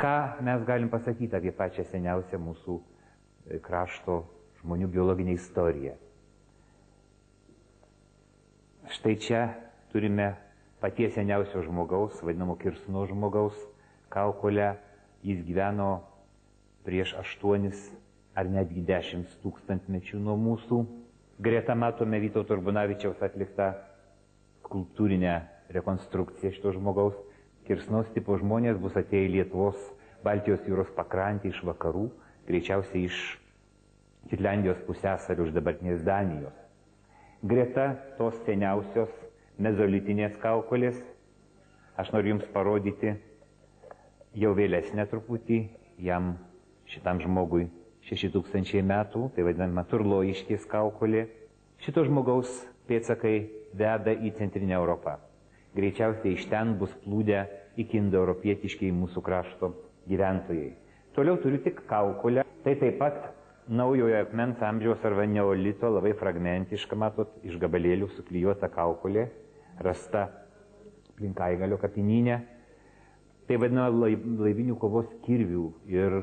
Ką mes galim pasakyti apie pačią seniausią mūsų krašto žmonių biologinę istoriją? Štai čia turime paties seniausio žmogaus, vadinamo Kirsno žmogaus, kaukolę. Jis gyveno prieš 8 ar netgi 10 tūkstantmečių nuo mūsų. Greta matome Vytauto Urbonavičiaus atliktą skulptūrinę rekonstrukciją šito žmogaus. Kirsnos tipo žmonės bus atėję į Lietuvos Baltijos jūros pakrantį iš vakarų, greičiausiai iš Jutlandijos pusiasalio, iš dabartinės Danijos. Greta tos seniausios mezolitinės kaukolės, aš noriu jums parodyti jau vėlesnę truputį, jam šitam žmogui 6000 metų, tai vadinama Turlojiškės kaukolė. Šito žmogaus pėdsakai veda į centrinę Europą. Greičiausiai iš ten bus plūdę iki indoeuropietiškiai mūsų krašto gyventojai. Toliau turiu tik kaukolę, tai taip pat naujojo akmens amžiaus arba neolito, labai fragmentiška, matot, iš gabalėlių suklijuota kaukolė, rasta aplink Aigalio kapinyne. Tai vadinama laivinių kovos kirvių ir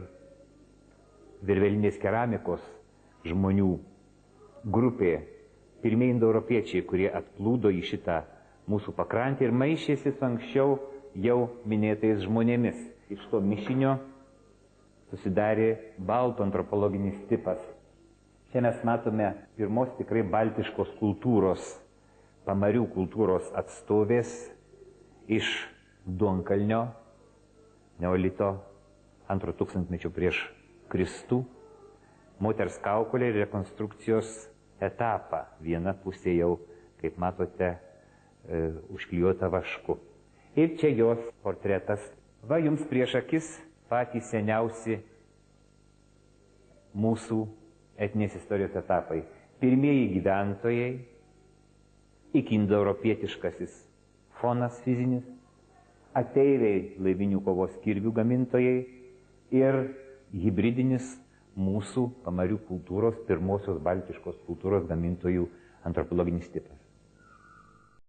virvelinės keramikos žmonių grupė. Pirmieji indoeuropiečiai, kurie atplūdo į šitą mūsų pakrantį ir maišėsi su anksčiau jau minėtais žmonėmis. Iš to mišinio susidarė baltų antropologinis tipas. Čia mes matome pirmos tikrai baltiškos kultūros, pamarių kultūros atstovės iš Duonkalnio, neolito 2 tūkstantmečio prieš Kristų, moters kaukolė ir rekonstrukcijos etapą. Viena pusė jau, kaip matote, užklijuota vašku. Ir čia jos portretas. Va jums prieš akis patys seniausi mūsų etninės istorijos etapai. Pirmieji gyventojai, iki indoeuropietiškasis fonas fizinis, ateiviai laivinių kovos kirvių gamintojai ir hibridinis mūsų pamarių kultūros, pirmosios baltiškos kultūros gamintojų antropologinis tipas.